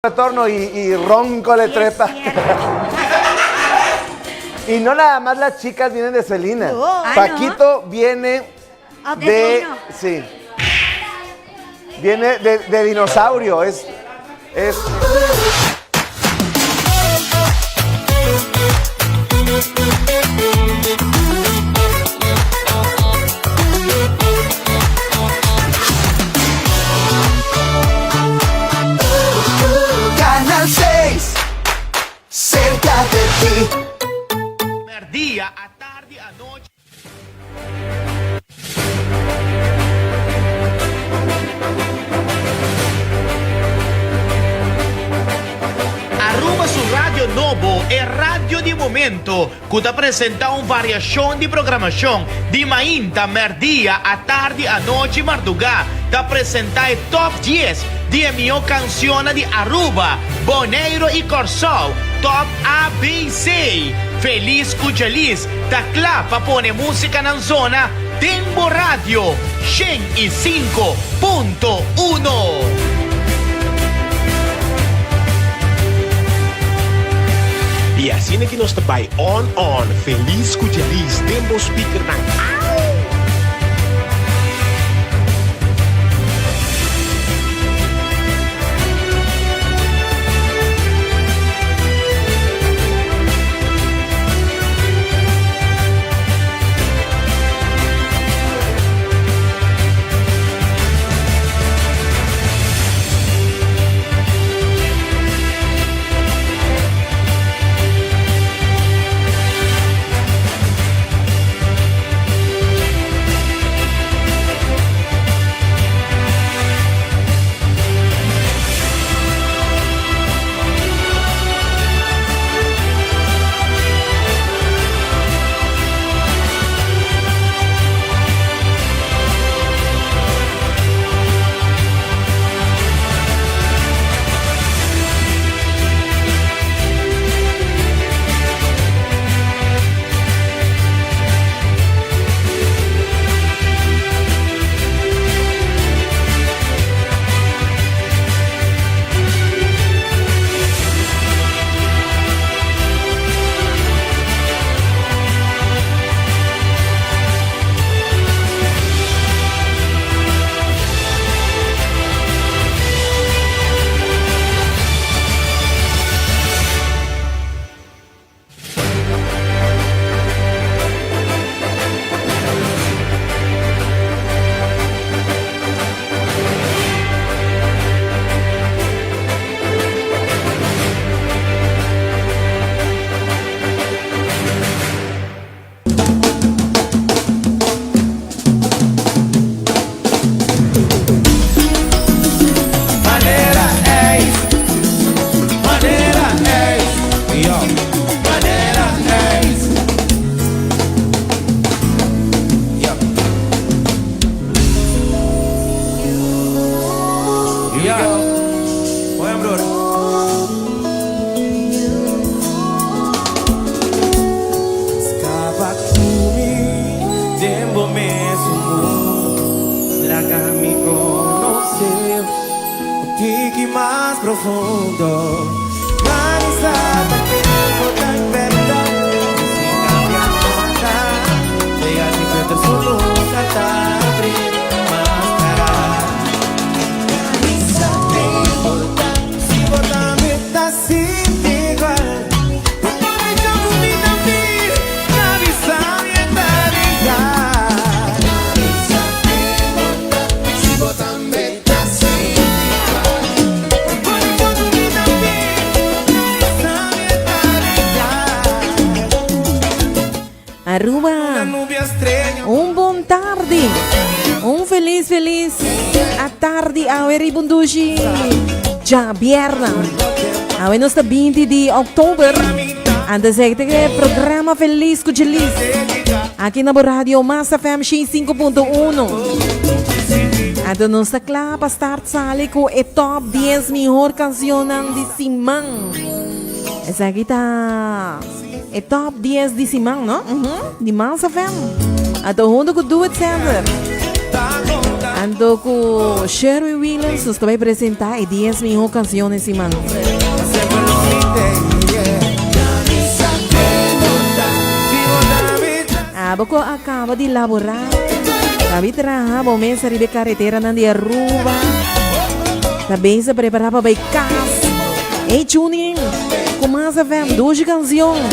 Retorno y Ronco le trepa. Y no nada más las chicas vienen de Celina. Paquito viene de... Sí. Viene de dinosaurio. Es Canal 6, cerca de ti. Día, a tarde, a noche. Arruma su Radio Novo e Radio di Momento, que apresenta uma variação de programação de manhã, meio-dia, à tarde, à noite, madrugada. Te apresenta o top 10 de melhor canção de Aruba, Bonaire e Corsol, top ABC. Feliz Cuchalis, tá lá para pôr música na zona Tempo Radio 105.1. E assim é que nós trabalhamos on, feliz com feliz, tempo speaker na Aruba, un buon tardi, un feliz a tarde a ver y bundushi, ya viernes, a ver nuestra 20 de octubre, antes de que el programa Feliz con Feliz, aquí na Radio Massa FM 5.1, antes nuestra clave para estar sale con el top 10 mejor canciones de Simán, esa aquí está. É top 10 de Simão, não? De Massa FM. Até onde que do it center. Ando con Sherry Williams, nos vai apresentar 10 mil canções, sim, mano. Boko acaba de elaborar. Sabe trabalhar, bom mês de carretera na de Aruba. Também se preparava para casa. Ei, tuning, começa a ver 12 canções.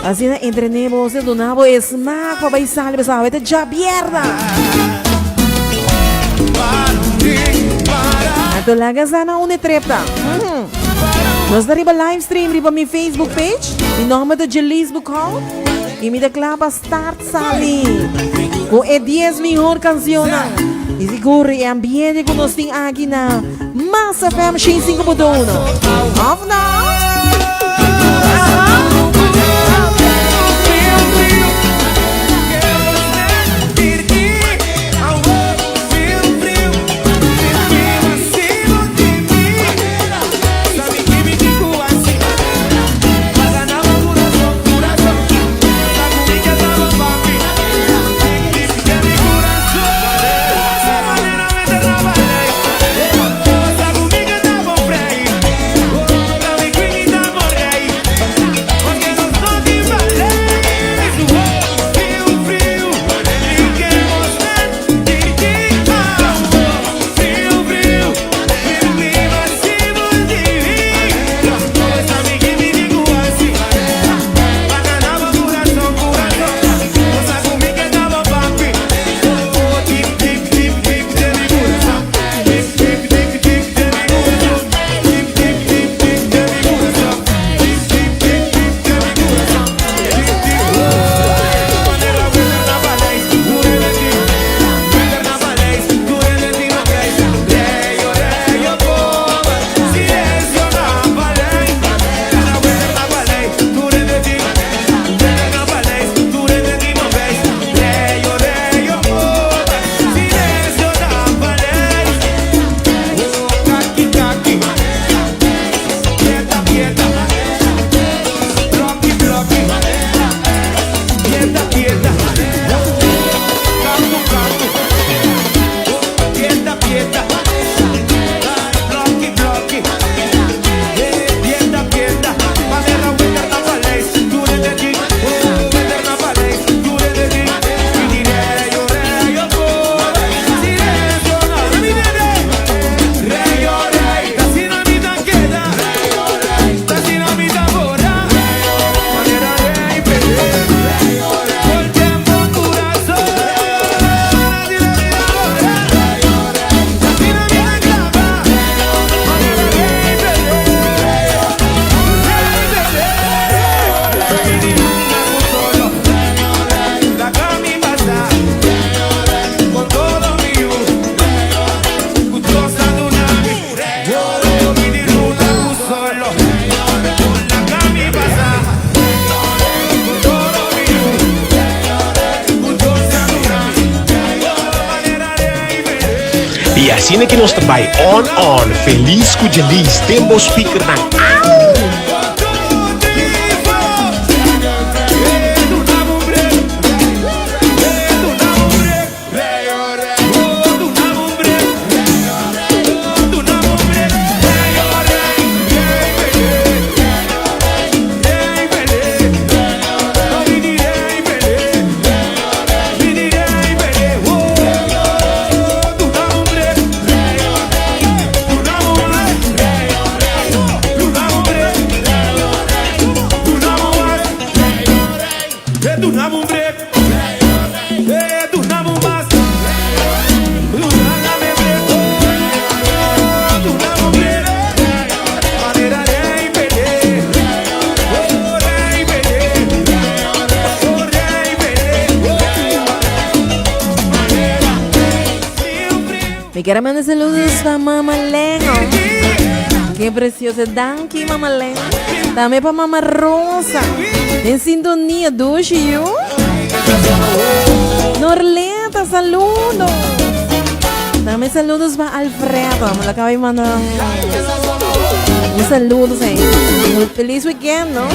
Assim, entre você do nabo, esmaga para bailar, pessoal, é já merda. Ato laga sana une trepta. Nós dariba live stream riba mi Facebook page. Em nome do Jelis Bukal. E me declara start sali. Com 10 melhor canções. E seguro é ambiente que nós temos aqui na Massa FM 5.1. Off now. E assim é que nós trabalhamos on. Feliz com o Jelis. Tempo speaker na. Quero mandar saludos para Mama Lengo. Que preciosa, danke Mama Lengo. Também para Mama Rosa. Em sintonia do Gio. Norleta, saludos. Também saludos para Alfredo. Me acaba de mandar um saludo, hein? Feliz weekend, não?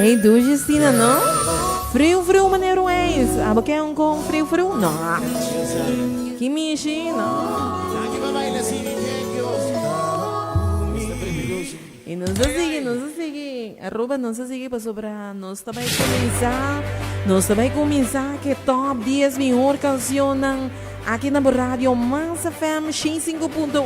Ei, du, Justina, não? Frio, maneiro é isso. Ah, porque é um com frio? Não. Que michi, não. E não se sigue. Arroba não se sigue para sobrar. Nós também começar que top 10 melhor canciones aqui na rádio Mas FM 5.1.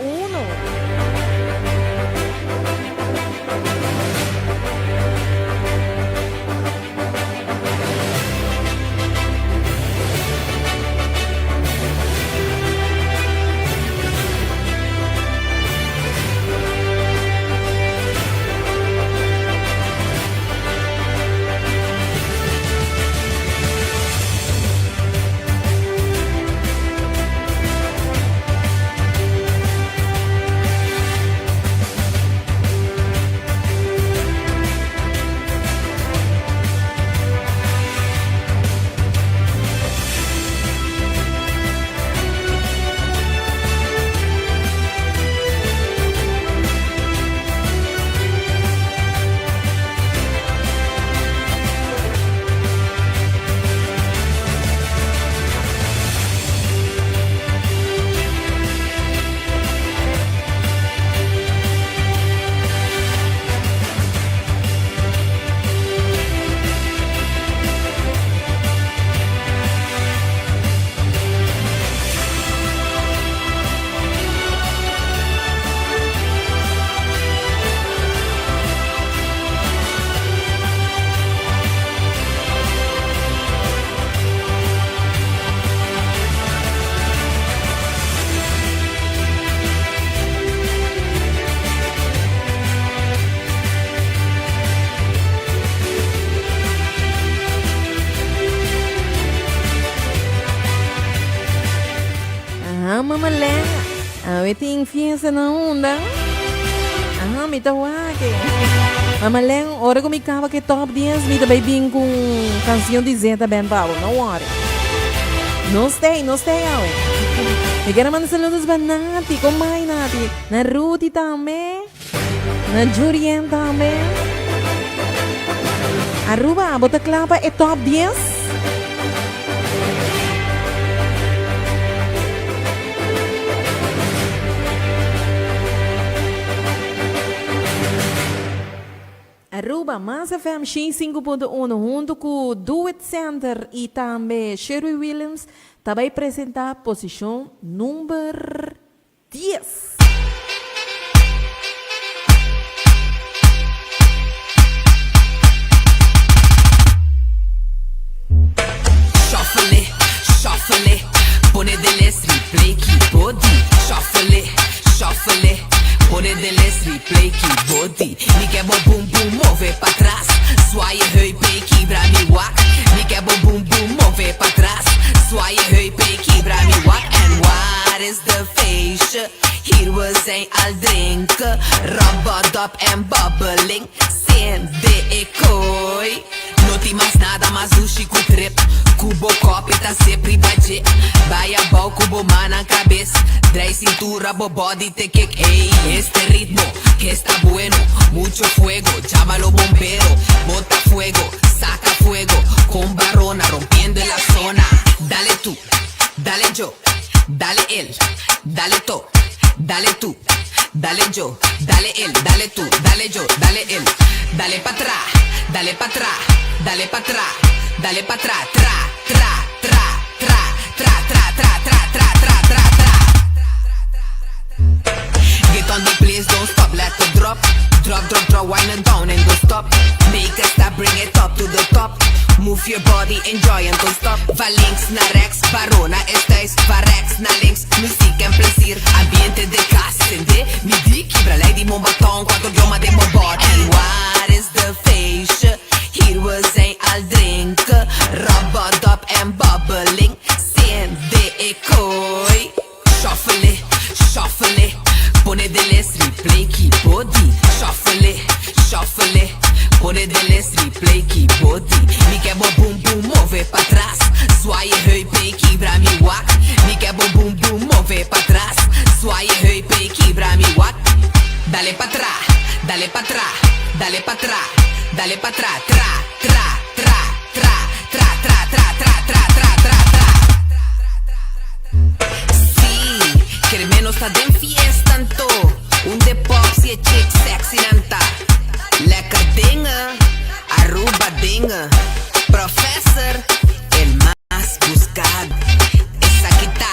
Tem fiesta na onda. Me tawag. Mamaleng, ora ko mikava que top 10, me também bem com canção de Zeta Ben Paulo, não worry. Não stay, awe. E quero mandar saludos para Nati, com mais Nati. Na Rudy também. Na Jurien também. Aruba, bota clapa é top 10. Aruba, Mas FM 5.1, junto com o Do It Center e também Sherry Williams, também apresentar a posição número 10. Shuffle, pone deles replay body. Shuffle, pone deles replay body. Me quer boom move pra trás. Swaie heupen quebra me walk. Me quer boom move pra trás. Swaie heupen quebra me walk. And what is the face? Hier we zijn al drinken. Rubbed up and bubbling. Sem de ekoi. Não tem mais nada, mas sushi com trip. Cubo copo tá sempre bate. Baia bal, cubo mana cabeça. Drei cintura, body te kick. Hey, este ritmo que está bueno. Mucho fuego, llámalo bombero. Bota fuego, saca fuego. Con barrona, rompiendo en la zona. Dale tú, dale yo, dale él, dale to, dale tú, dale yo, dale él, dale tú, dale yo, dale él. Dale pa' atrás, dale pa' atrás, dale pa' atrás, dale pa' atrás, tra, tra, tra, tra, tra, tra, tra, tra, tra, tra, tra, tra. Get on the place, don't stop, let the drop. Drop, wine and down and don't stop. Make a stop, bring it up to the top. Move your body, enjoy and don't stop. Va links na rex, barona estáis. Va rex na links, música en plezier. Ambiente de casa, de mi di quebra lei di mon baton, quanto idioma de mon body. And what is the face? Here we zijn al drinken. Rubbed up and bubbling. Sem de ekoi. Shuffle, pone deles replay body. Shuffle, pone deles replay body. Me quer boom move pra trás. Swaie heupen quebra me walk. Me quer boom move pra trás. Swaie heupen quebra me walk. Dale pa' atrás, dale pa' atrás, dale pa' atrás, dale pa' atrás, tra, tra, tra, tra, tra, tra, tra, tra, tra, tra, tra, tra. Sí, que el menos está de fiesta tanto. Un de pop si es chick sexy nanta. Lekker dingen, Aruba dingen. Professor, el más buscado. Esa quita,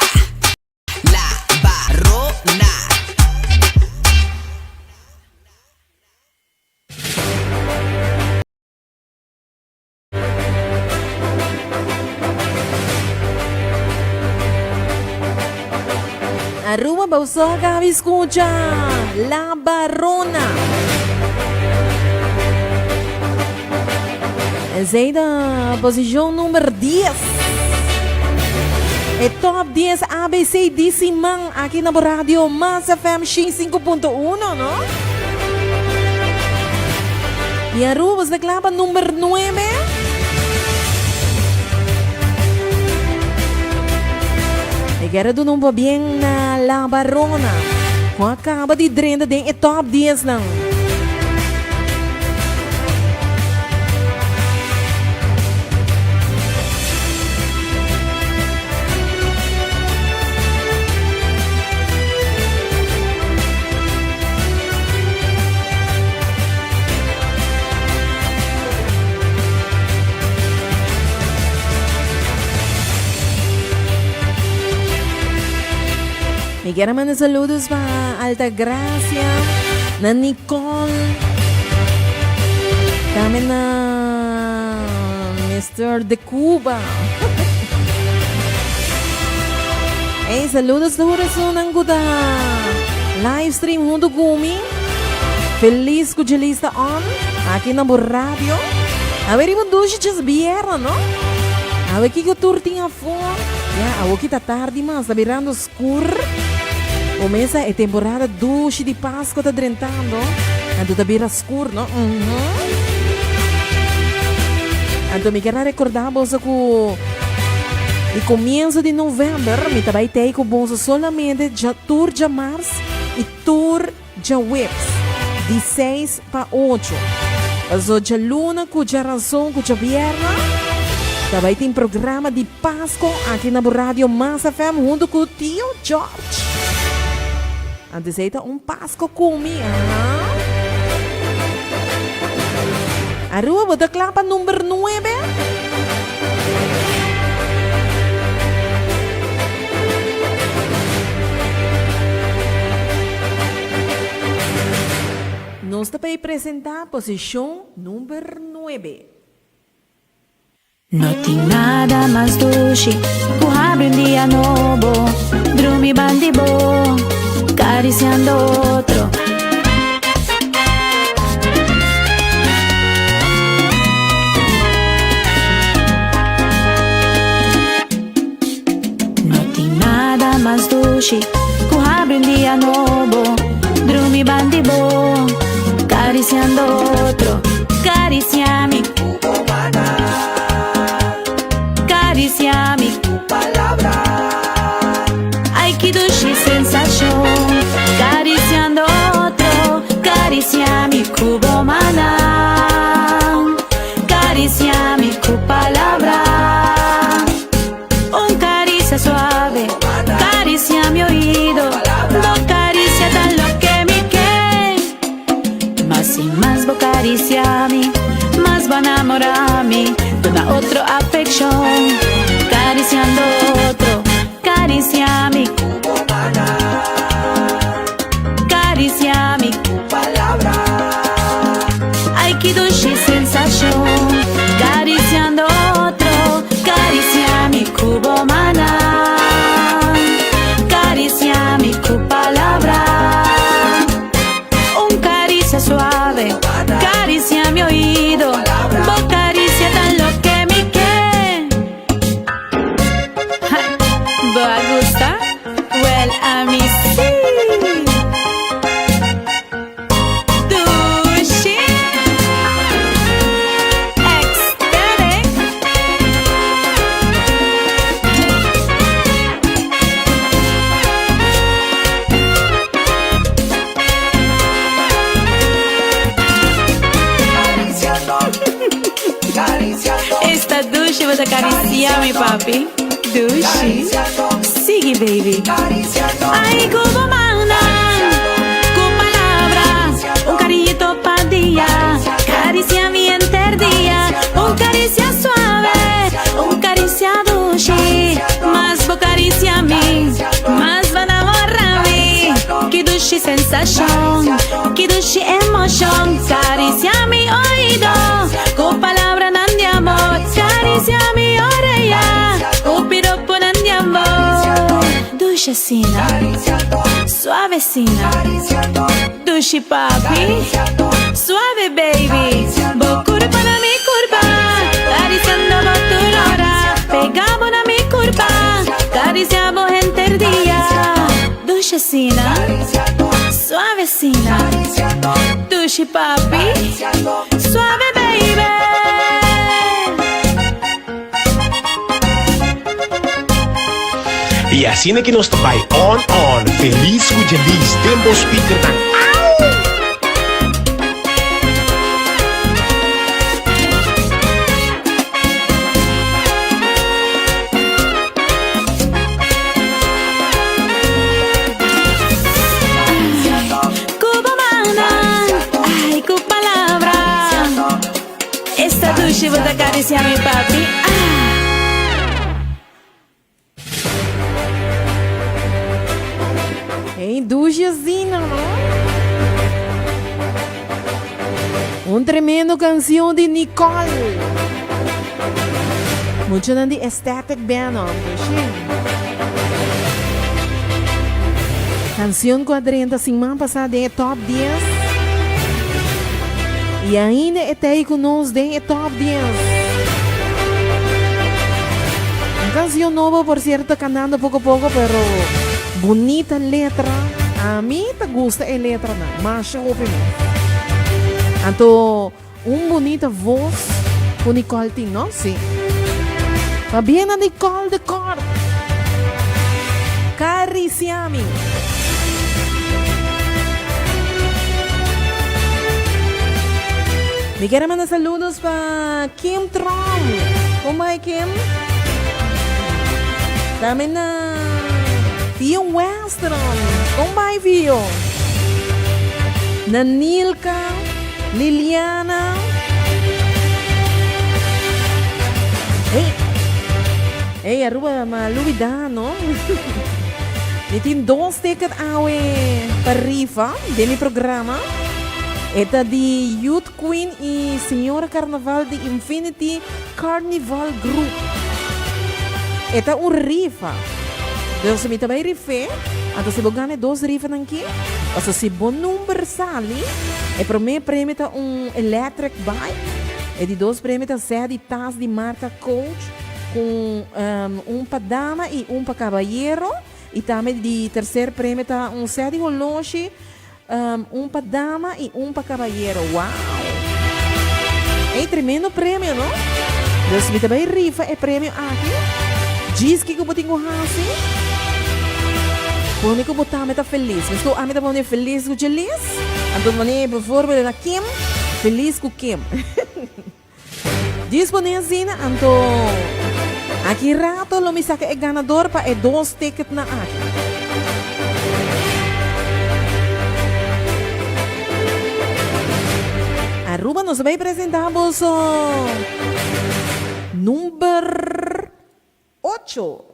la Barrona. Aruba Bausoga escucha La Barrona. Essa da posição número 10. É top 10 ABC Dissimão aqui na rádio Mas FM 5.1, não? E Aruba se clava número 9. E quero do número bem na La Barrona. Com acaba de drenda de é top 10 não. Me quero mandar saludos para Alta Gracia, na Nicole, também na Mr. de Cuba. Hey, saludos do coração ng kuda live stream junto comigo. Feliz que ele está on aqui na rádio. A ver, eu vou dias viernes, não? A ver que eu turtinha fora. Ja, a kita tarde, mas está virando escuro. Começa a temporada doce de Páscoa, está drentando. Então está virando escuro, não? Então me quero recordar você que no começo de novembro, me também tem com bolsa solamente de tour de março e tour de webs, de 6 para 8. Also de luna, com de razão, com de viernes. Também tem programa de Páscoa aqui na rádio Mas FM junto com o tio George. Antes aí tá Páscoa comigo. Aruba, da clapa número 9. Nós também apresentar a posição número 9. No tem nada mais doce, tu abre dia novo, dorme bandibo, acariciando outro. No tem nada mais doce, tu abre dia novo, dorme bandibo, acariciando outro. Cariciami, cariciami, palabra. Ai que doce sensação, cariciando outro, cariciami, cubo mana, cariciami, cu palabra. Caricia suave, caricia mi oído, no caricia tan lo que me quer. Mas y más vos cariciami, más va a enamorarme, toda otra afección, cariciando otro, cariciami, cariciami, palabra. Ay que dulce sensación, cariciando otro, cariciami, cubo mana, cariciami, cu palabra. Caricia suave, caricia mi oído, vos caricia tan lo que me quer. ¿Va a gustar? Well, a mí sí. Dushi, te acariciarme, papi. Dushi. Sigue, baby. Ay, como mandan, con palabras, un cariñito pa' día. Caricia mi enterdía, un caricia suave, un caricia dushi. Más vos caricia a mí, más van a enamorarme. Que dushi sensación, que dushi emoción. Caricia mi oído, con palabras de amor. Caricia mi oreja, un piropo de amor. Dushecina, suavecina. Dushi papi, suave baby. Bo curva na mi curva, acariciando vos tu hora. Pegamos na mi curva, acariciamos enterdía. Dushecina, suavecina. Dushi papi, suave baby. E assim é que nós vai on, feliz com feliz, temos Peter Pan. Cuba mana, ay, cu palabra. Esta ducha vou te acariciar mi papi. Hey, duchecina, ¿no? Un tremendo canción de Nicole. Mucho de Aesthetic Band, ¿no? Canción 40, semana passada é top 10. E ainda está aí conosco de top 10. Uma canção nova, por cierto, cantando pouco a pouco, pero bonita letra. A mim te gusta a letra, não. Mas eu Então, bonita voz com Nicole tem, não? Sim. Va bene Nicole de Cor. Cariciami. Me quiero mandar saludos para Kim Trom. ¿Cómo hay Kim? También a Fio Westron. ¿Cómo hay Fio? Nanilka, Liliana. Hey, aruba malubida, no? Me tem 2 tickets para rifa de mi programa. Esta de Youth Queen e Senhora Carnaval de Infinity Carnival Group. Esta rifa. Então, se me também rifa, então se você ganha 2 rifas aqui, então se bom número sali, é para mim prêmio electric bike, é de 2 prêmios de tas de marca Coach, com para dama e para caballero, e também de terceiro prêmio set de relógio, para dama e para caballero. Uau! É tremendo prêmio, não? Então, se me também rifa, é prêmio aqui. Diz que eu vou ter assim. Quando eu botar, eu estou feliz. Mas eu estou feliz com o Jelis. Então, por favor, na Kim, feliz com Kim. Diz por assim, então, aqui rato, eu me saca é ganador para 2 tickets na aqui. Aruba nos vai apresentar o número 8.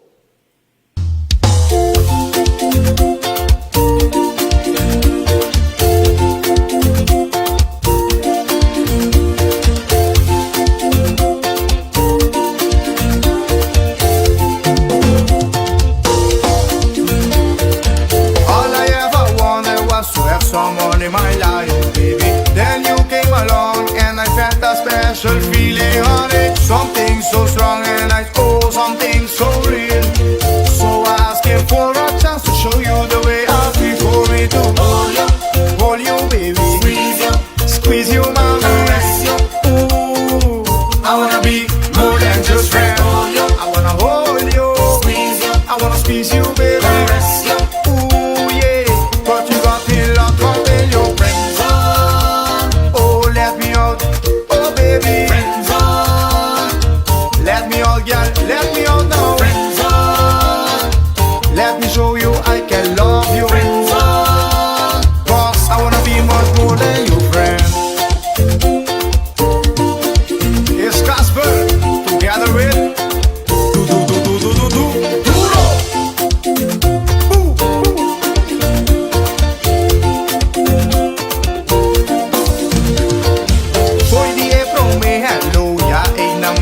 Someone in my life, baby. Then you came along and I felt a special feeling on it. Something so strong and I oh, something so real. So I asked him for a chance to show you the way I feel for me to hold you, baby. Squeeze you, mama. Ooh, I wanna be more than just friends. I wanna hold you, I wanna squeeze you, baby. Friend zone. Oh, let me out. Oh, baby. Friend zone.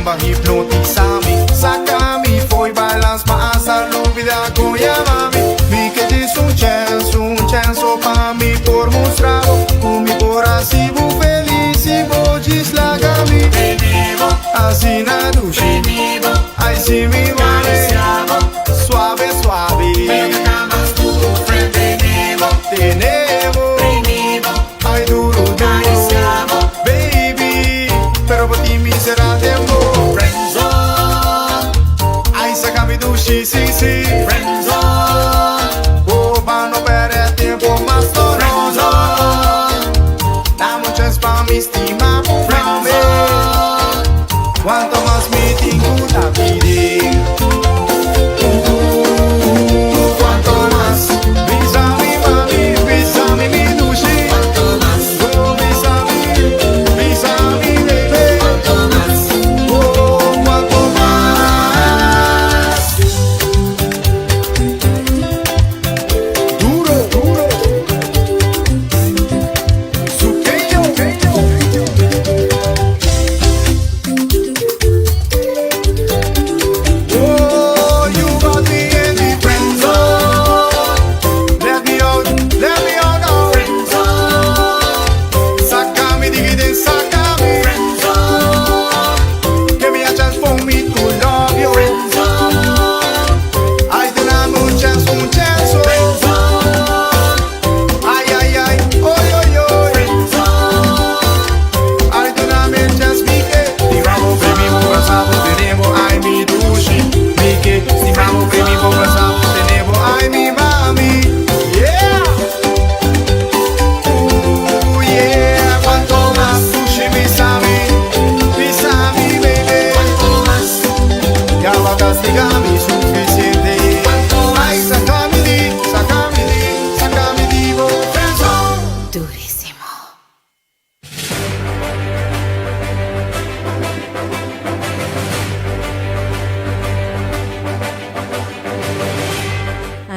rumba hipnotizame. Saca-me, foi bailar passa, não vida com Yamami. Vi que diz um chance pra me por mostrar. Comi coração feliz e vou deslagar-me. Assim na ducha, aí se me vale. Suave, suave. Tenemos, ay duro, duro. Baby, pero por ti mi será tiempo. Friendzone, ay sácame do sí, sí, sí. Friendzone, oh, pa' no perder tiempo más no, no, no. Dame un chance pa' mi estima, friendzone. Cuanto más me tengo la vida.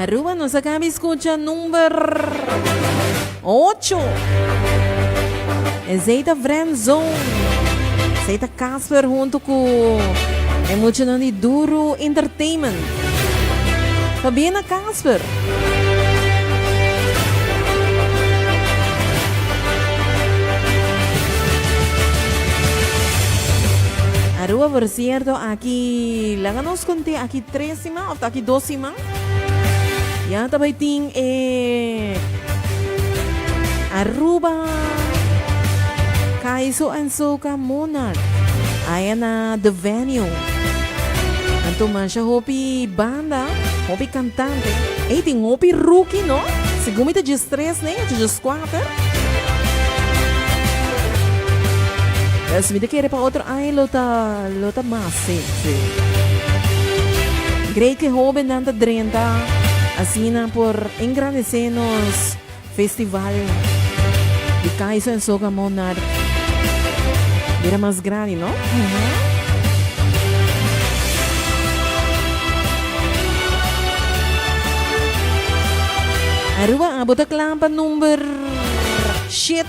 Aruba nos acaba de escuchar número 8. Zeita Friendzone. Zeita Casper junto com Emocionante Duro Entertainment. Fabiana Casper. Aruba, por cierto, aquí la ganamos contigo, aquí 3 o aquí 2 semanas. Ya também tem Aruba Kaiso and Soka Monarch. Aí na The Venue. Então mancha hopi banda, hopi cantante. E tem hopi rookie, no? Segundo me diz 3, né? Diz 4. Se me quer para outro, aí lota mais, sim. Creio que jovem nanta 30. Asina por engrandecernos festival de Kaiso en Soka Monarch. Era más grande, ¿no? Aruba, bota clampa número 7.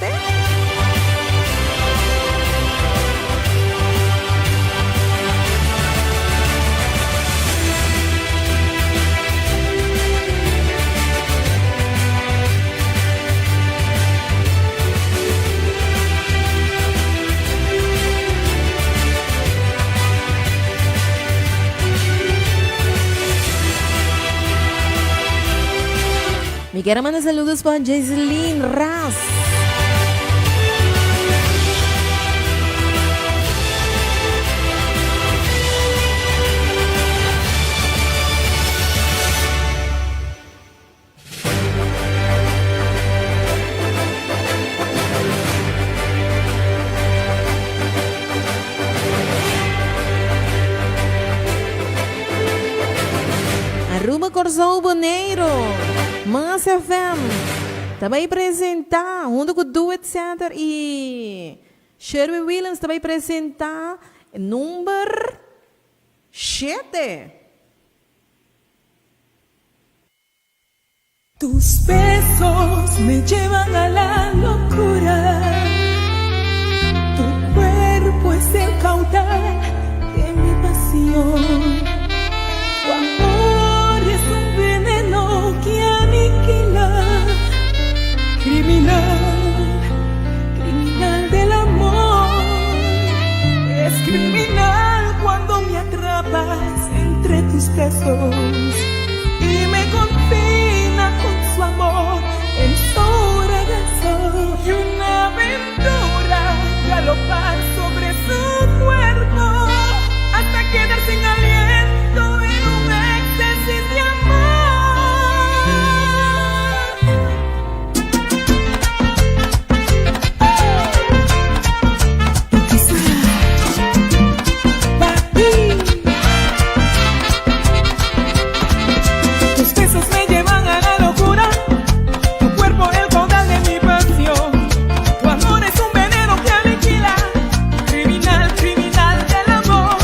Me quiero mandar saludos para Jaiseline Raz. Aruba Corzão Boneiro. Mas FM também apresentar, junto com o Duet Center e Sherwin Williams também apresentar número 7. Tus besos me llevan a la locura. Tu cuerpo es el caudal corazón. Tu amor es un veneno que aniquila. Criminal, criminal del amor. Es criminal cuando me atrapas entre tus besos y me confina con su amor en su regazo. Y una aventura galopar sobre su cuerpo hasta quedar sin aliento en un éxtasis de amor. Tus besos me llevan a la locura, tu cuerpo el caudal de mi pasión. Tu amor es un veneno que aniquila. Criminal, criminal del amor.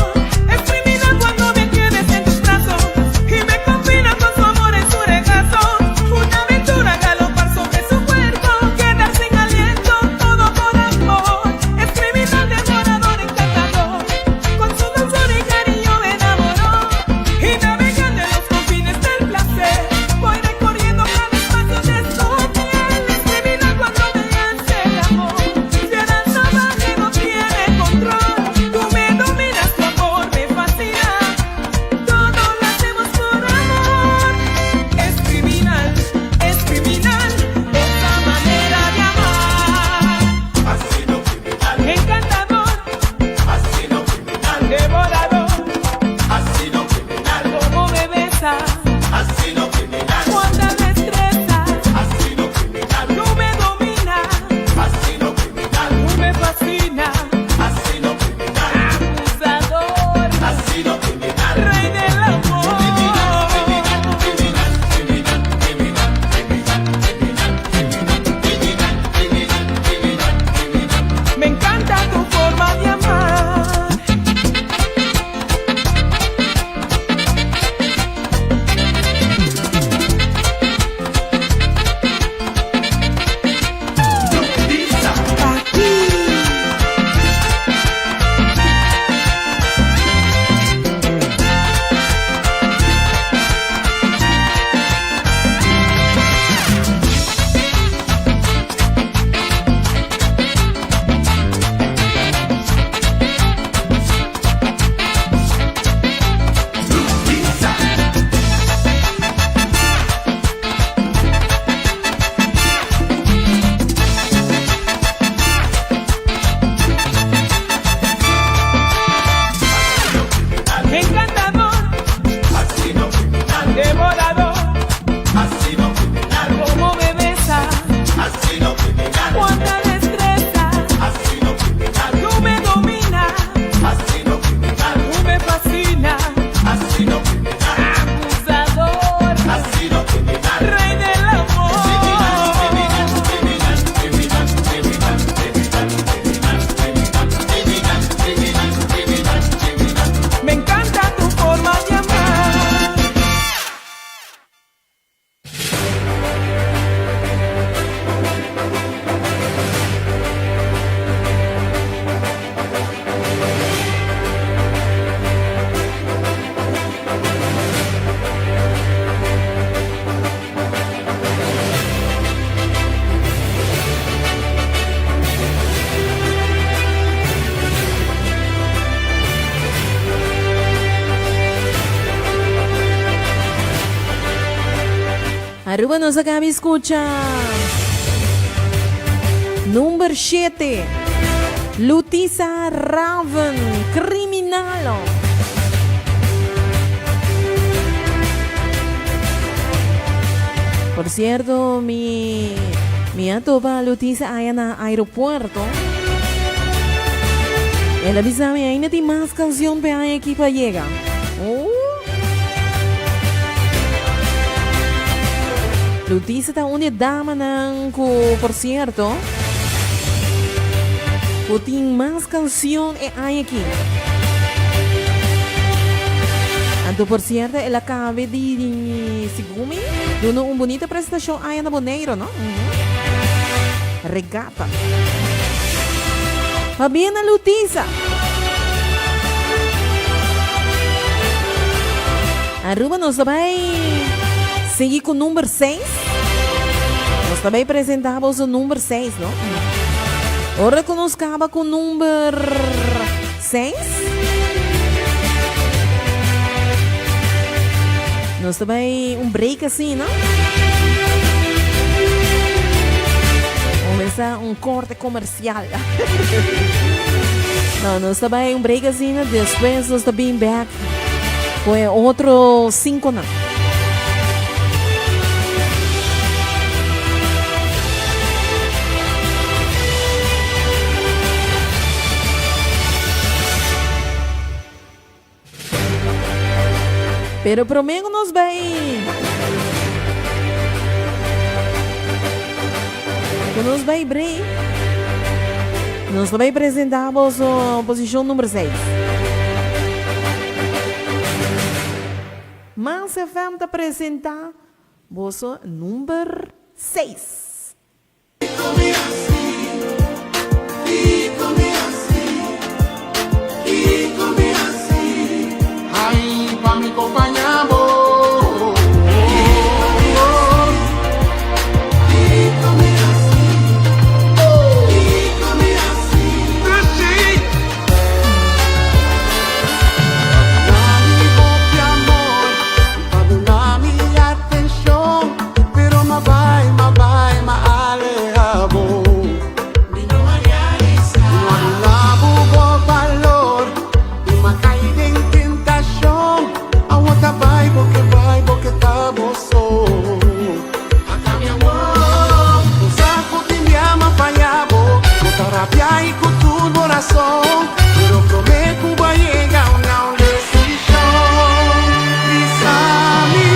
Es criminal cuando me tienes en tus brazos y me confinas con su amor en su regazo. Una aventura galopar sobre su cuerpo, quedar sin aliento, todo por amor. Es criminal, devorador, encantador. Con su dulzura y cariño me enamoró. Y navegando en los confines del placer, voy recorriendo cada espacio de su piel. Es criminal cuando me hace el amor. Será salvaje, no tiene control. Tú me dominas, tu amor me fascina. Todo lo hacemos por amor. Es criminal esa manera de amar. Asesino criminal, Encantador, asesino criminal, devorador, asesino criminal, como me besas, asesino criminal, cuánta destreza. asesino criminal, Tú me dominas, asesino criminal, tú me fascinas. asesino criminal, Abusador, asesino criminal. rey del amor. Me encanta tu forma de amar. Aquí. Encantador, Asesino criminal, devorador, asesino criminal, como me besas, asesino criminal, cuánta destreza. asesino criminal, Tú me dominas, asesino criminal, tú me fascinas. asesino criminal, Abusador, asesino criminal. rey del amor. Me encanta tu forma de amar. Aruba nos acaba de escuchar. Número 7. Lutisa Raven, Criminal. Por cierto, mi atoba Lutisa allá en el aeropuerto. Ela avisame ainda tem mais canção para a equipa llega. Lutisa está onde dama nanco, por cierto. Tem mais canção é aqui. Então, por cierto, ela acaba de Sigumi, dando uma bonita apresentação aí na Boneiro, não? Regata. Fabiana Lutisa. Aruba nós também seguir com o número 6. Nós também apresentamos o número 6, não? Ora que nós acaba com o número 6. Nós também break assim, não? Começar corte comercial. Não, nós também break assim, né? Depois nós também back. Foi outro 5, não? Pero prometo nos vai. Nos vai abrir. Nós também apresentamos a posição número 6. Mas FM apresentar o número 6. Aí pra me acompanhar, amor. Pero prometo va a llegar una decisión. Bisami,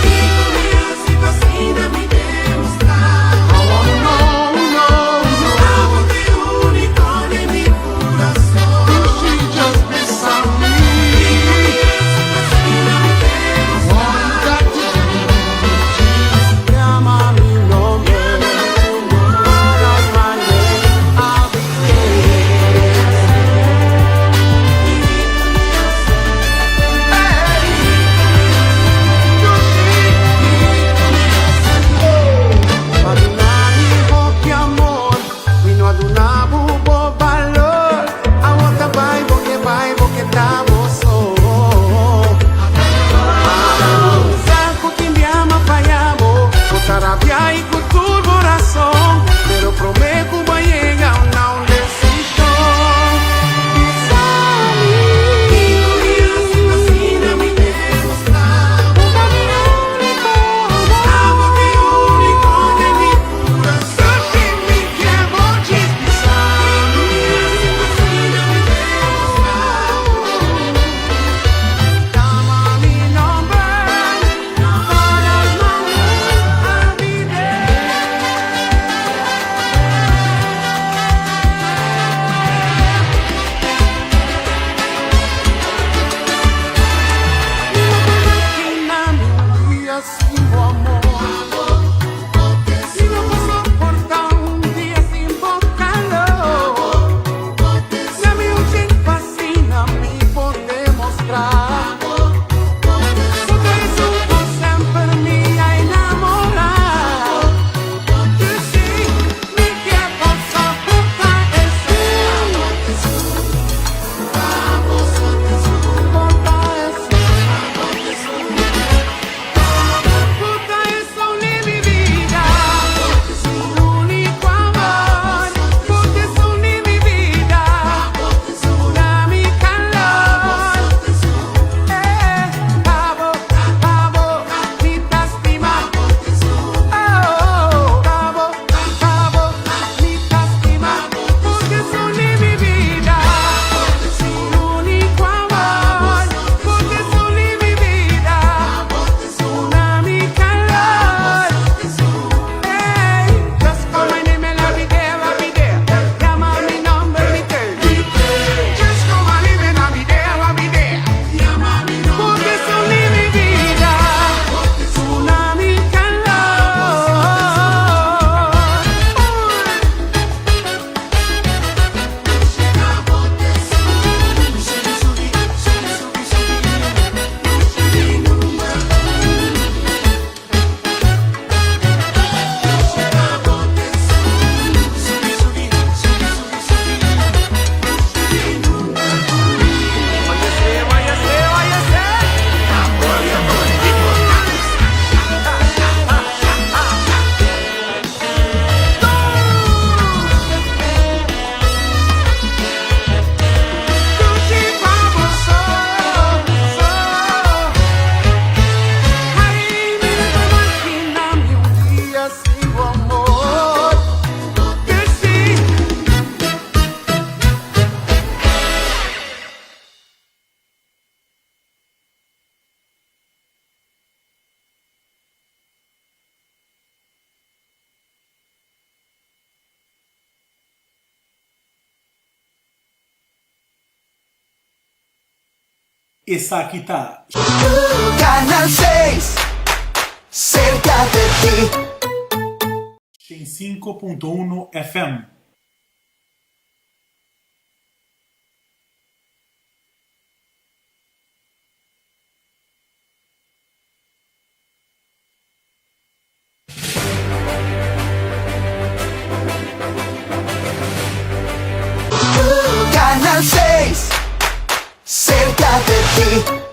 y con mi así me demostrar. Oh no, no, no, amor único de mi corazón. She just besame. Llama mi nombre. Rabia y con tu corazón, pero prometo va a llegar una decisión. Bisami, y con mi así me demostrar. Amor único de mi corazón. Sin mi que voy a bisami, y con mi así me demostrar. esa quita. Canal 6, cerca de ti. 5.1 FM. Canal 6, cerca de ti.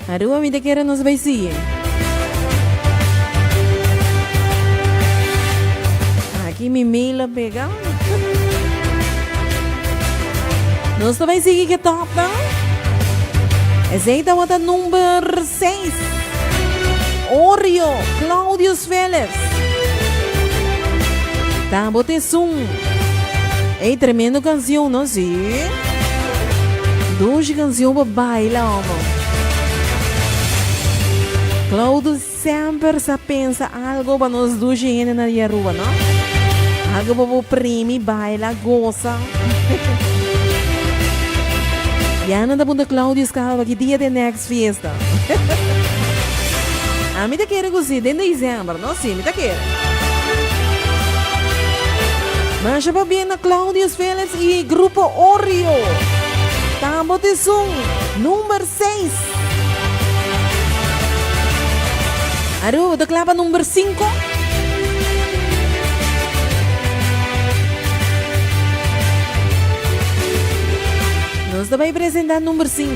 Arua, me queira nos beicinhos. Aqui me mila pegar. Nós também seguir que top, não? Aceita o número 6. Oreo, Claudius Félix. Tá, botei som. Ei, tremendo canção, não sim? Duas canções para bailar, amor. Claudio sempre se pensa algo para nós dois gente na rua, não? Algo para o primo, baila, goza. Já não dá bunda Claudio escala que dia de next fiesta. A mim tá querendo gostar de dezembro, não? Sim, me tá querendo. Mas já para bem na Claudio Félix e grupo Oreo. Tá, bote som, número 6. Aru, da clava número 5. Nós também apresentar número 5.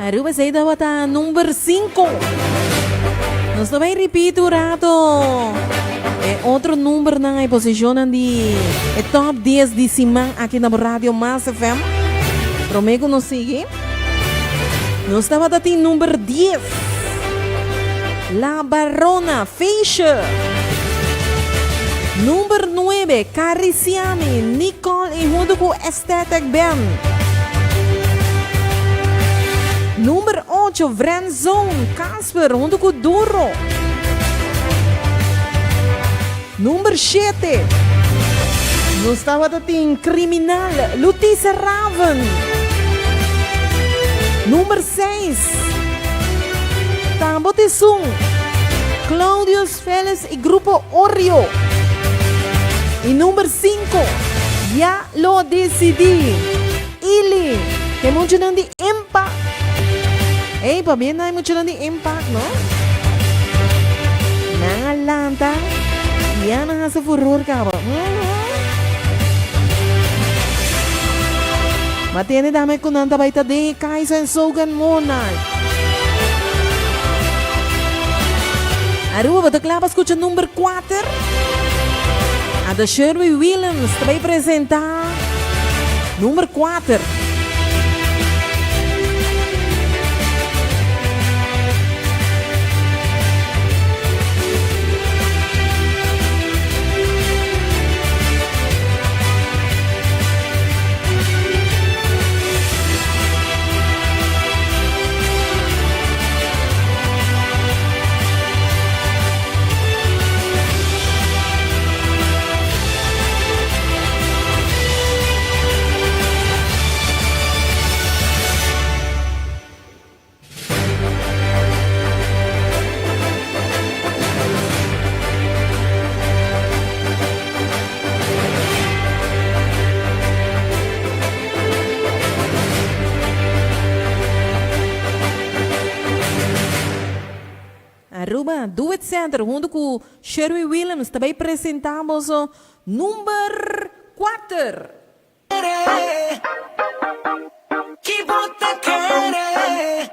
Aruba sa ita number 5. Nós também repito rato. Outro número na posição de top 10 de Simão aqui na Rádio Mas FM. Promego nos sigue. Nós estava dando número 10. La Barona Feisha. Número 9, Cariciami, Nicole e junto com Aesthetic Band. Número 8, Vrenzone, Casper, junto com Duro. Número 7, nós estava dando Criminal, Lutícia Raven. Número 6, Tambotesum, Claudius Félix e Grupo Oreo. E número 5, Ya Lo Decidi, Ili, que é muito de Impact. Ei, para mim não é muito de Impact, não? Nangalanta, yan ang sa furor ka ba? Matene dami ko nang tabay tadi, Kaisen Sogan Monarch. Aruba, bataklapas ko siya number 4. A da Shirley Williams vai apresentar número 4. Aruba, Duet Center, junto com Sherry Williams, também apresentamos o número 4. Que bota querer,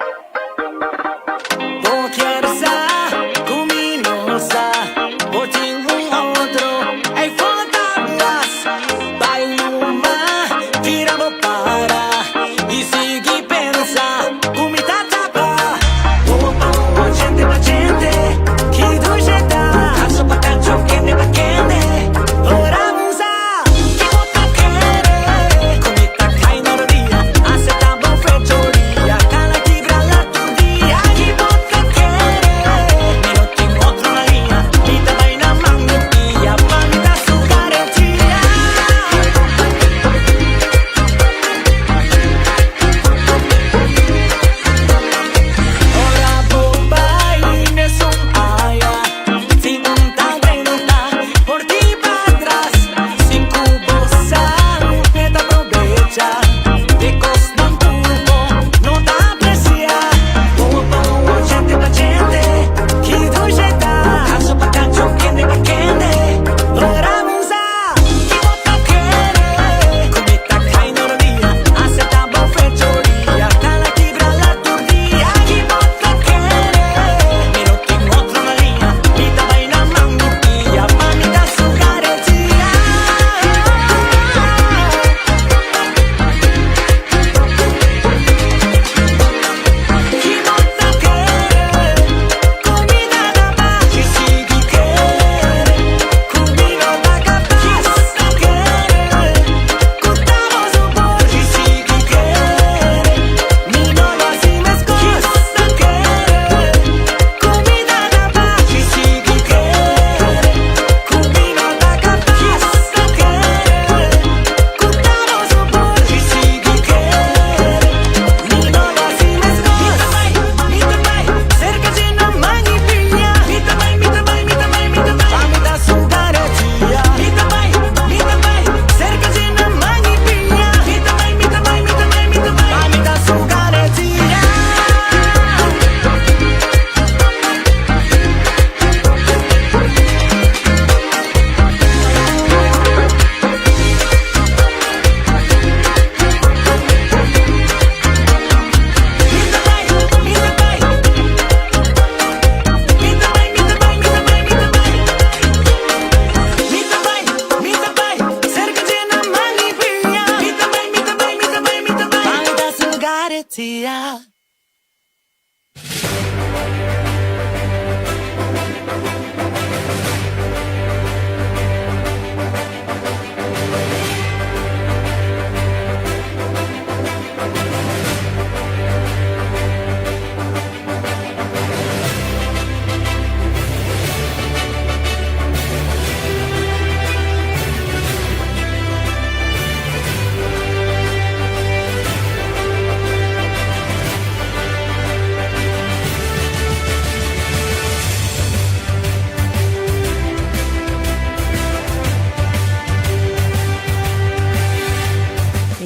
vou querer luminosa, vou te outro, é fantasmas, vai uma, tiramos para, e sigue pensar, comida tapa, vou gente pra gente, que do jeito, caso pra cacho, que ne pra que ne, ora musa, que bota querer.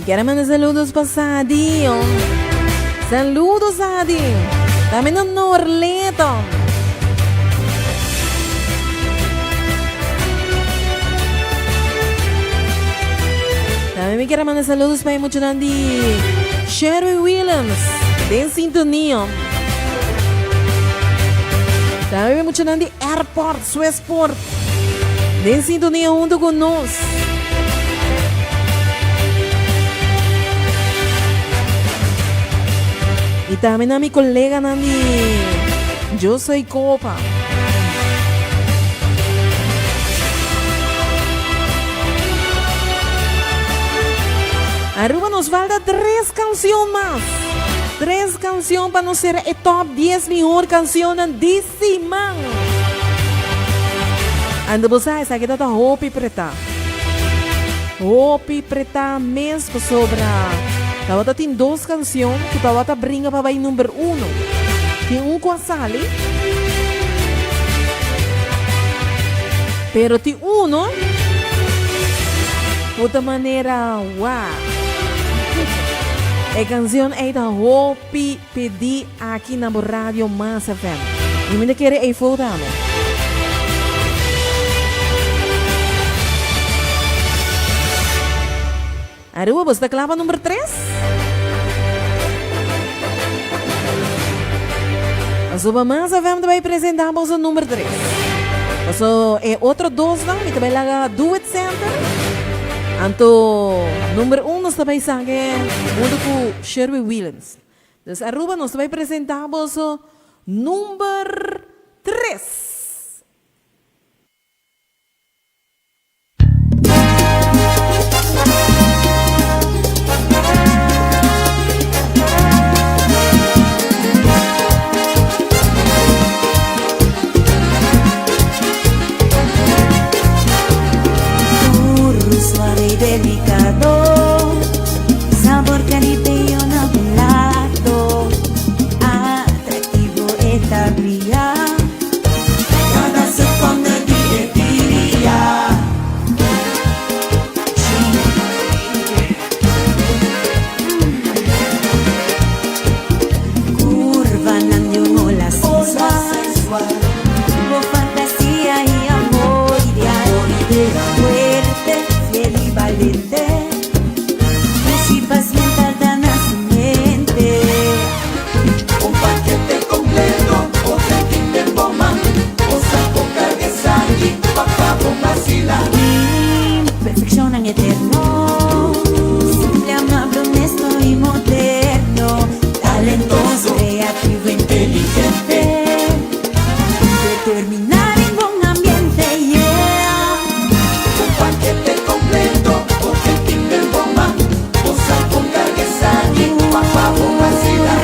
quiero mandar saludos para Sadio. Saludos, Sadio. También a Norleto. También me quiero mandar saludos para mucho Nandi Sherry Williams de Sintonía. También mucho Nandi Airport, Swissport de Sintonía junto con nosotros. Y también a mi colega Nandi, yo soy Copa. Aruba nos falta 3 canciones más. 3 canciones para nos ser el top 10 mejor canciones de semana. Ando você essa aqui tá roupa preta. Roupa preta mesmo sobra. Tava tem 2 canções que tava brinca para vai número 1. Tem um com a Sally. Pero tem um, não? Outra maneira, uau. A canção é da Hopi pedi aqui na Rádio Mas FM. E me quer aí voltar. Aruba, você está clava número 3? A sua Mas FM também apresentamos o número 3. So, outro 2 não, e também lá Do It Center. Anto, número 1 nós também sangue junto com Sherry Williams. Então, Aruba, nós também apresentamos o número 3. Suave y delicado, sabor caribeño plato, atractivo esta bría, cada segundo día. Curva de un ola sensual, con fantasía y amor ideal, fuerte, fiel y valiente, y paciente da nacimiento. Un paquete completo, otra Kinder Woman, cosa poca que sangre, papá con vacila. Perfeccionan eterno, simple, amable, honesto y moderno, talentoso, creativo, inteligente, determinar en buen ambiente, yeah. Un paquete completo, otra Kinder Woman, cosa poca que sangre, papá con vacila.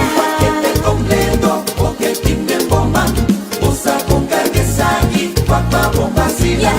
Un paquete completo, otra Kinder Woman, cosa poca que sangre, papá con vacila.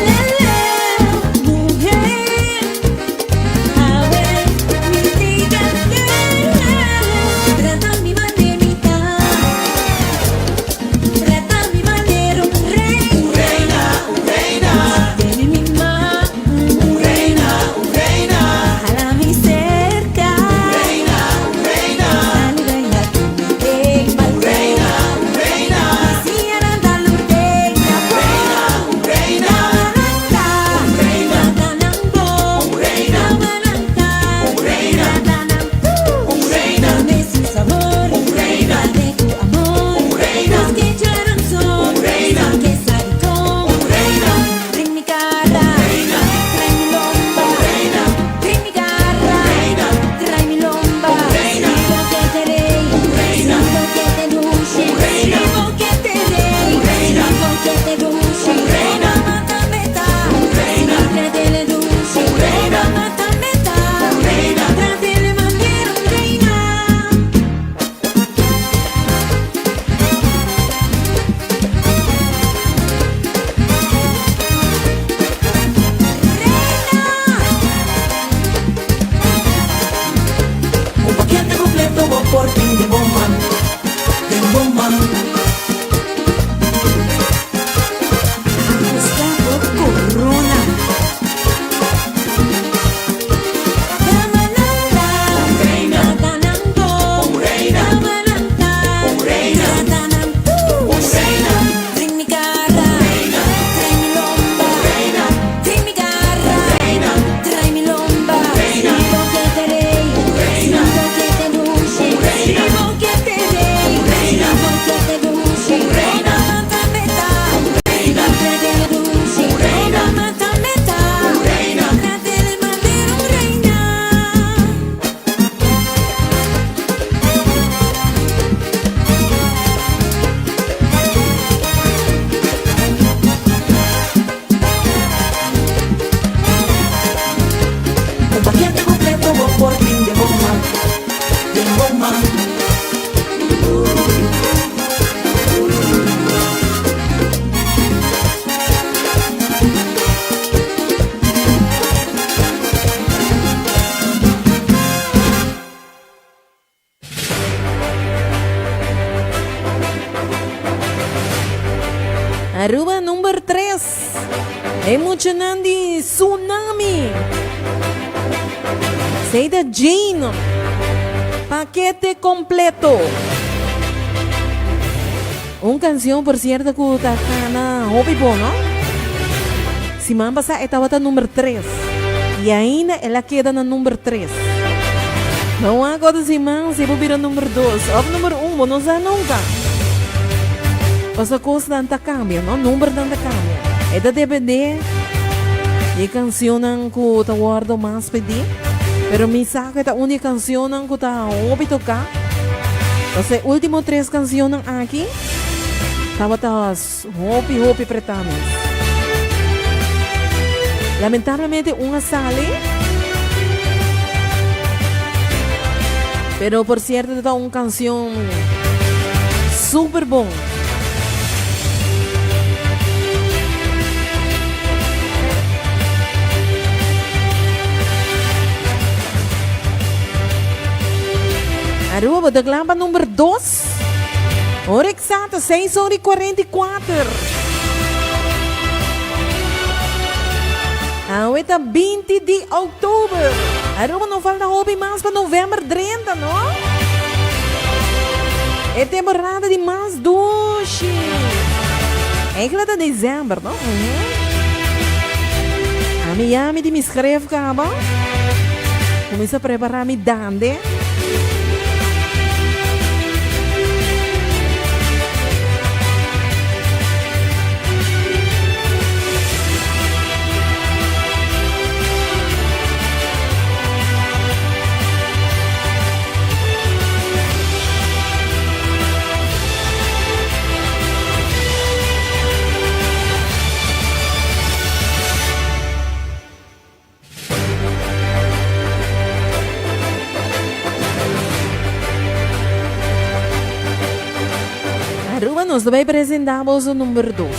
Corona. Aruba número 3. Emocionante Tsunami. Seida Jane. Paquete completo. Una canción, por cierto, que está na hobby ¿no? Si man pasa, estaba en número 3. Y ainda ela queda na número 3. Não há agora si man, se vou virar número 2. Ou número 1, não sei nunca. Essa coisa tanta cambia, não? Número tanta cambia. É da DVD. E canção que eu guardo mais pedir. Pero mi saco é a única canção que eu ouvi tocar. Então, último 3 canções aqui. Estava hopi pretamos. Lamentablemente una sale. Pero por cierto está una canción super bon. Aruba de glamba número 2. Hora exata 6h44. Ahorita 20 de outubro. Aruba não falta hobby mais para novembro 30, não? É temporada de mais doce. É que de dezembro, não? A Miami de me escreve, caba. Começa a preparar me dande. Aruba nós também apresentamos o número 2.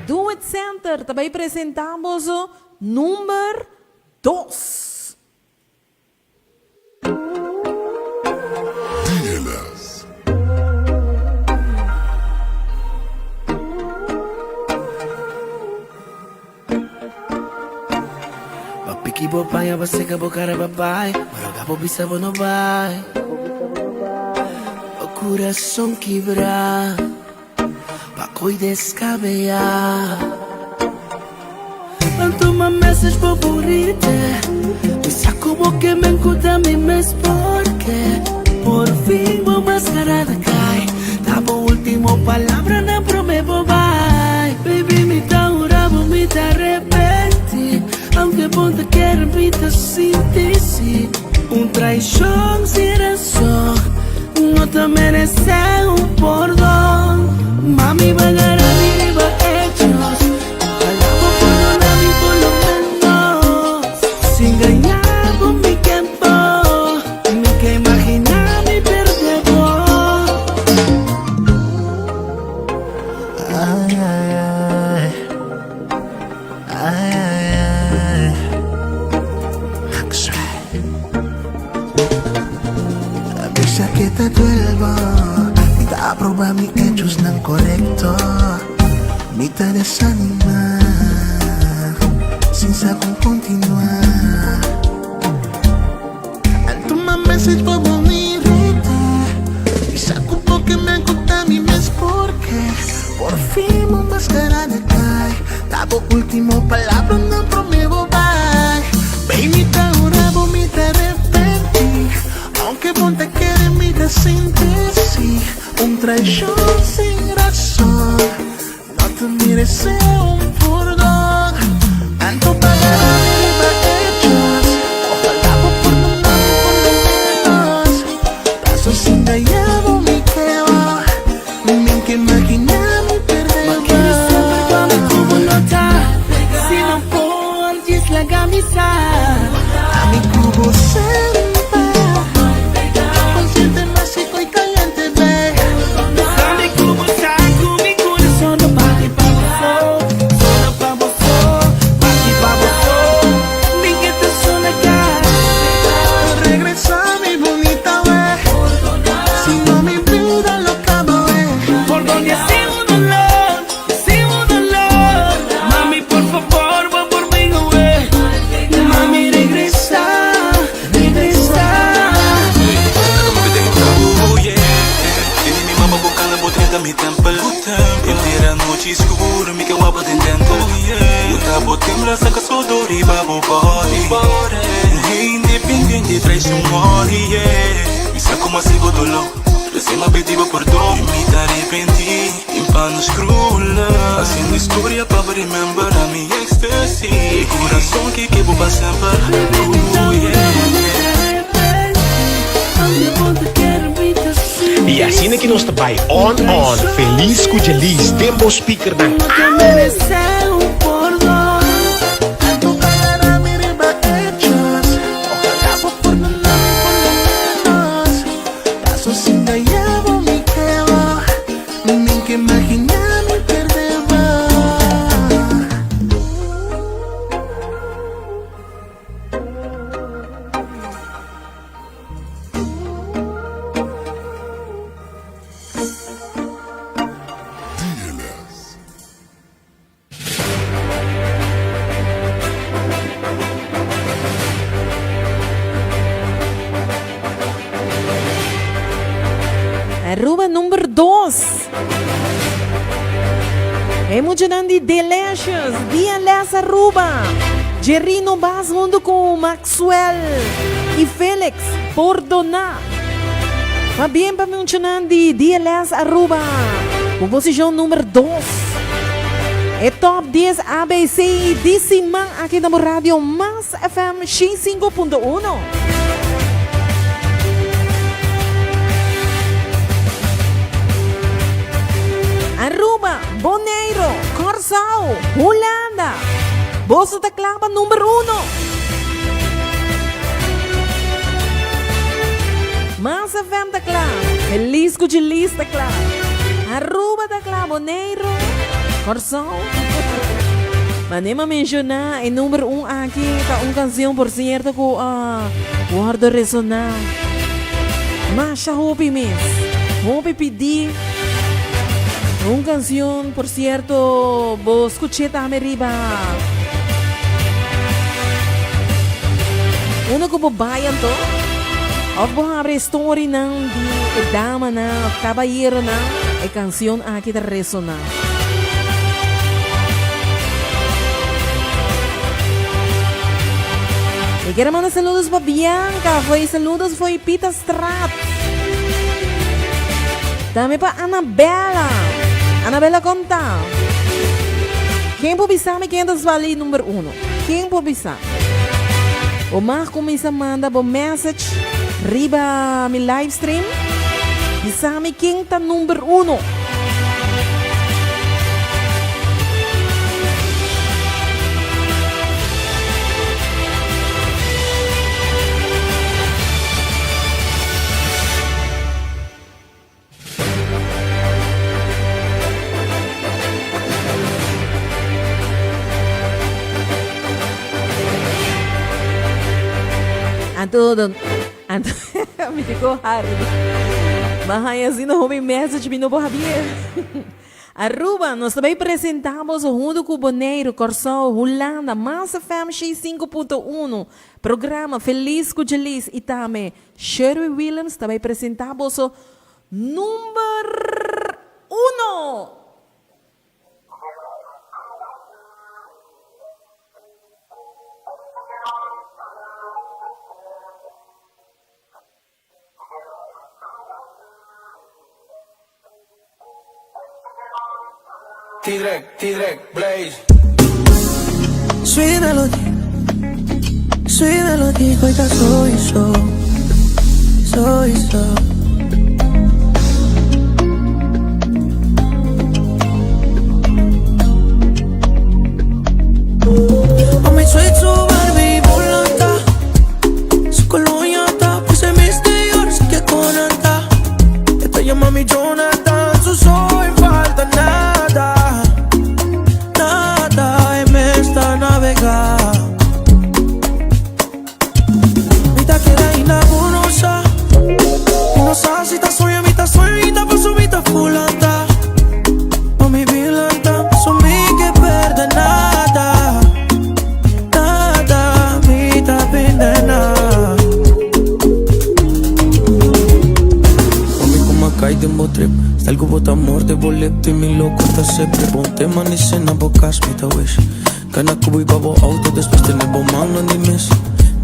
Do It Center também apresentamos o número 2. Kibo paya base ka bokara babai, maraga po bisa bono bai. O coração quebrar, pacoy descabear. Tanto uma message favorita, me saco boque me encuta mi mes porque por fin vou mascarada cai. Tava último palavra na promebo bai. Baby me tá urabo me tá repente. Aunque ponte quiera vida sin ti, sí. Traición sin razón, no te mereces un perdón. Mami, van a arriba hechos, ojalá por perdonarme por lo menos. Sin engañar con mi tiempo, ni que imaginar mi perdedor. Ay, ay, ay, ay, ay. Bisa kita duelvo, kita aproba mi hechos ng correcto. Mita desanimar, sin saber continuar. Anto uma message pa bonita, isa ko po que me conta mi mes porque por fin mo mascarada cai. Tabo último palabra no prometo bye. Baby, ta ora vomita repenti, aunque ponte quiere mi desinteresí. Un traición sin razón, no te mereces un perdón. Tanto pagar arriba hechos, ojalá por perdonarme por lo menos. Paso sin callado mi quedo, ni que imaginar mi perder. Ma quieres saber cuando como nota, si no porges la camisa, a mi cubo sempre. Consciente, mágico y caliente, ve. Sabe como saco mi corazón, no bate pa' vos, solo pa' vos, bate pa' vos. Mi que te suena acá, regresa mi bonita, ve. seguro, me que guapo te intento. Muita botimla, saca sua dor e babo body. Hey, independente, traz mole, yeah. Me saco uma sigo do louco. Recém pedido perdão, me te arrependi. Limpando escrula, fazendo história para remember a minha ecstasy. Coração que vou pra sempre. E assim é que nós vai on, feliz com feliz, tempo speaker na Aruba número 2. Emocionante Delicious, DLS Aruba. Gerino Bas junto com Maxwell e Félix por donar. Mas bem para mencionante DLS Aruba. Composição número 2. É top 10 ABC e Disiman aqui na rádio Mas FM X5.1. Aruba, Bonaire, Corsal, Holanda. Bolsa da Clava número 1. Mas FM da Clava, feliz com de lista Clava. Aruba da Clava, Bonaire, Corsal. Mas nem me mencionar em número 1 aqui, uma canção por certo com Guarda Ressonar. Mas já roupi mesmo, roupi pedir. Uma canção, por certo, vou escutar também riba. Uma que vou bayan to. Ou vou abrir story não de dama não, caballeiro não. É canção aqui da ressonar. E quero mandar saludos para Bianca. Saludos foi Pita Strat. Também para Anabela conta. Quem pode saber quem é vale número 1? Quem pode saber? O Marco começa a mandar um message riba mi live stream. E sabe quem está número 1? Me ficou raro. Mas assim não houve message me não Javier. Aruba, nós também apresentamos junto com o Bonaire, Corsal, Holanda, Mas FM X5.1, programa Feliz com Feliz e também Sherry Williams, também apresentamos o número 1. T-Drake, Blaze. Sweet melody, coisa soy yo. Mami, sweet su Barbie volanta. Su coloniata, pues se mister, sé que con alta. Esta llama mi Jonathan, su soy falta nada. Navegar. Mita queda inabunosa. Inosa si ta sueña, mita por su mita fulanta. Mami vilanta, su mi que perde nada. Nada, mita pindena. Mami como acá y de trip. Está el cubo de amor de boleto y mi loco está Kita sempre bom tema ni cena bokas mita wish. Kana kuboy babo auto después tener bomang no ni miss.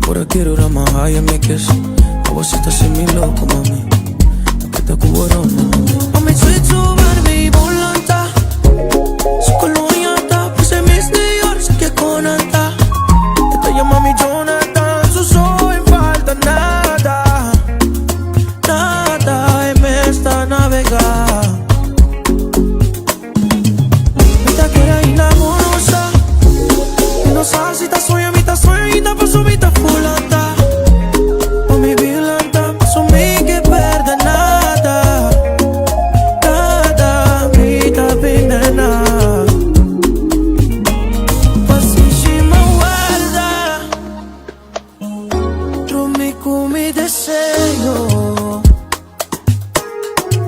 Por aquí era más high me kiss. Awasita se mi loco mami. Kita kuboro mami. Mami sweet so Barbie volanta. Sukulunyata puse mis de yor se que conanta. Esta llama mi Jonathan. So en falta nada. Nada y me está navegando. Salsita soyamita paso mita fulanta. O mi vilanta, paso mi que perde nada. Nada, mita venena. Pasísima guarda. Dormí con mi deseo.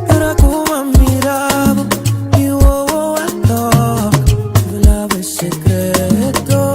Era como miraba. Y wow, wow, la vez secreto.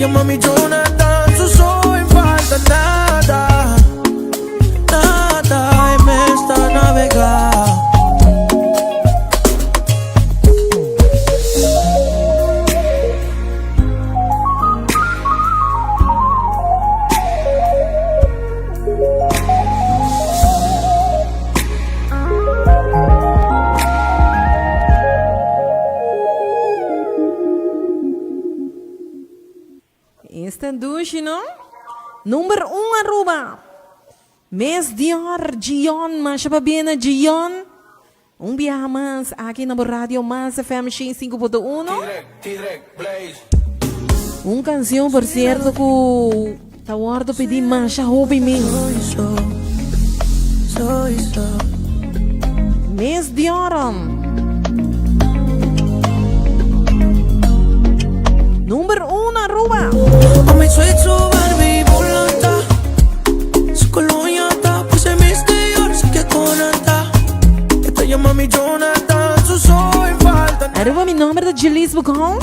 Llama mi Jonathan, so en falta nada. Nada y me está navegando. Douche, no? Número 1 Aruba. Mês Dior, Gion, mas para bem na Gion. Biyahe mais aqui na rádio mais FM 5.1. Canção, por certo, que tawardo pedi mais a hobby mesmo. Mês Dior. Número 1 Aruba. Mami sweet so Barbie volanta. Sukulunyata puse mis de yor se que conanta. Esta llama mi Jonathan, so en falta. Aruba mi nome é Gelis Bugão.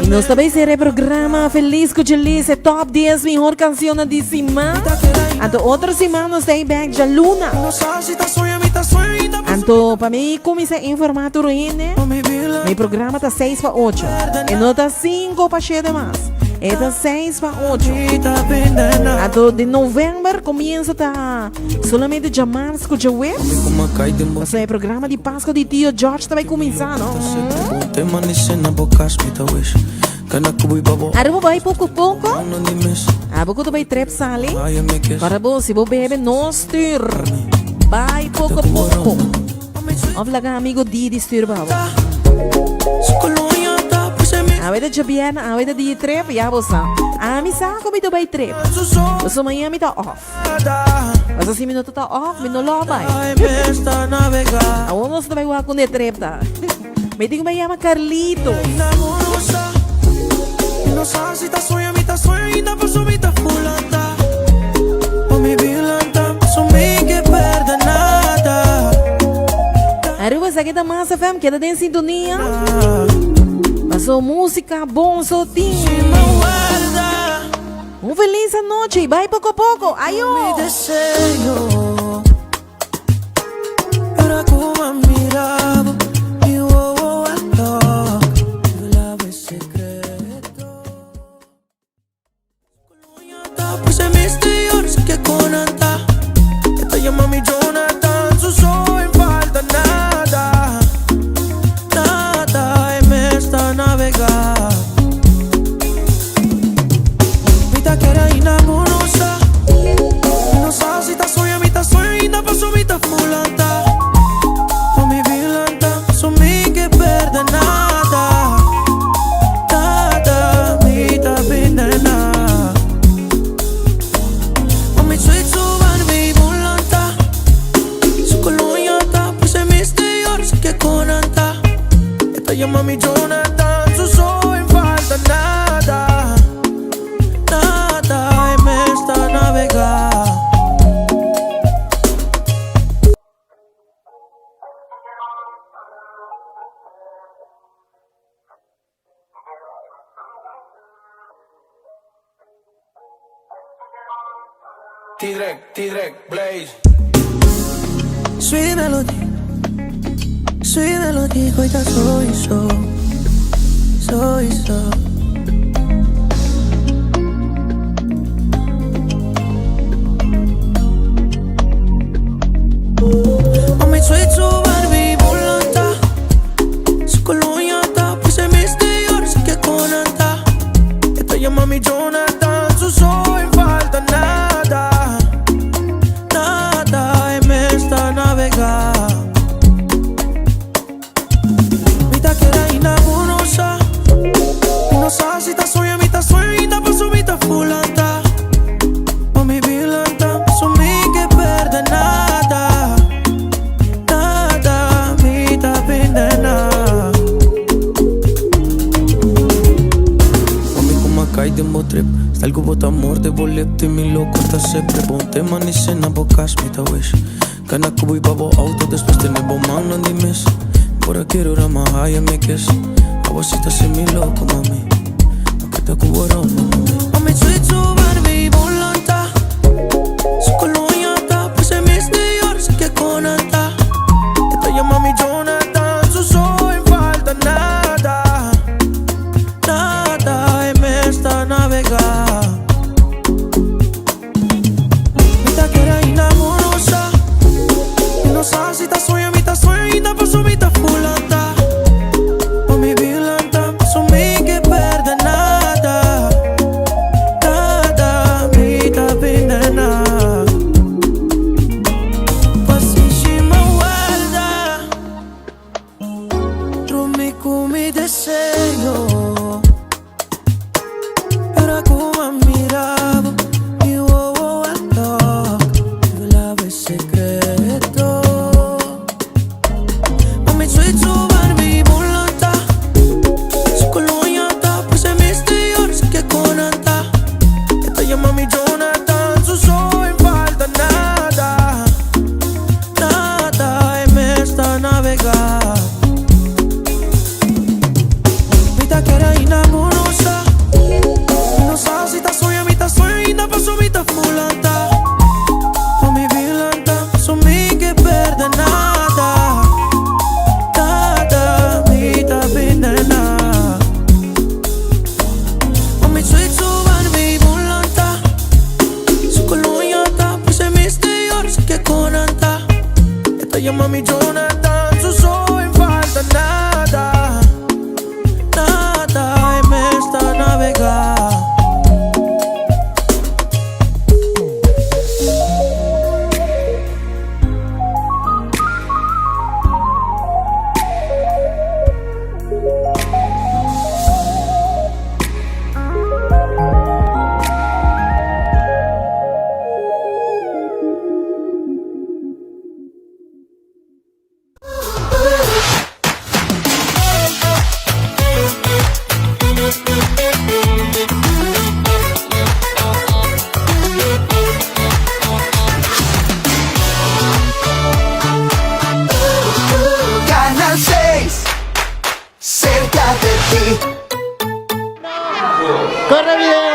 E nós também será programa Feliz com Gelis, é top 10 melhor canção de semana. Anto outra semana nós tem back de Luna. Anto para mim começar a informar tudo né? Meu programa tá 6 para 8. E não tá 5 para 7 mais. É tá 6 para 8. Anto de novembro começa tá solamente de março com o web. Esse é programa de Páscoa de tio George também começar, não? Aruba vai pouco a pouco. Abuco tu vai trep sali. Para bom, se você bebe, nós styr. Vai pouco a pouco. Ovlaga amigo Didi styr babo. Aweda Jabiana, aweda di trep, ya bosa. Ami sa ko bito vai trep. Bosa manhã me tá off. Bosa si minuto tá off, me no lobay. Awonos na vai wa ko ne trep ta. May ting may yama Carlito. No salsita soyamita paso mita fulanta. O mi vilanta, so mi que perde nada. Aruba sa kita mas FM, kita din sintonia. Passou música bom sotinho. Feliz noite, vai pouco a pouco. Ayo. Mi deseo era como miraba. Que conanta, esta llama mi Jonathan, so en falta nada, nada y me está navegando. Vita que era inamorosa, no salsita soyamita tanto so in falta nada, nada e me sta navegando. T-Drake, Blaze. Sweet melody, coita sowieso. Mami, sweet so Barbie, volanta. Su coloniata, poi sei mistior, sa che conanta. E te llama mi Jonathan, su so in falta nada, nada e me sta navegando. No sa si ta sueña, mi ta sueña, por su vita fulanta. Mami vilanta, su mi que perde nada, nada, mi ta pinde nada. Mami como acá y dembo trip, sta il cubo amor de boletti, mi loco sta sempre. Bun tema ni se na bocas, mi ta wish. Kana kubo i babo auto, después te nebo man, non di miss. Por aquí era más high and me kiss. A vos si estás en mi loco, mami. Te cuborón, mami, sweet su Barbie, volanta. Su coloniata, pues se mistior, sé que conanta. Te llama mi Jonathan, su so in falta nada, nada e me sta navegando. Mi ta che era inamorosa, e non sa si ta sueña, mi ta sueña, por su vita fulanta. Mami vilanta, su mi che perde nada. Llama mi Jonathan, su so in falta nada, nada e me sta navegando. ¡Corre video!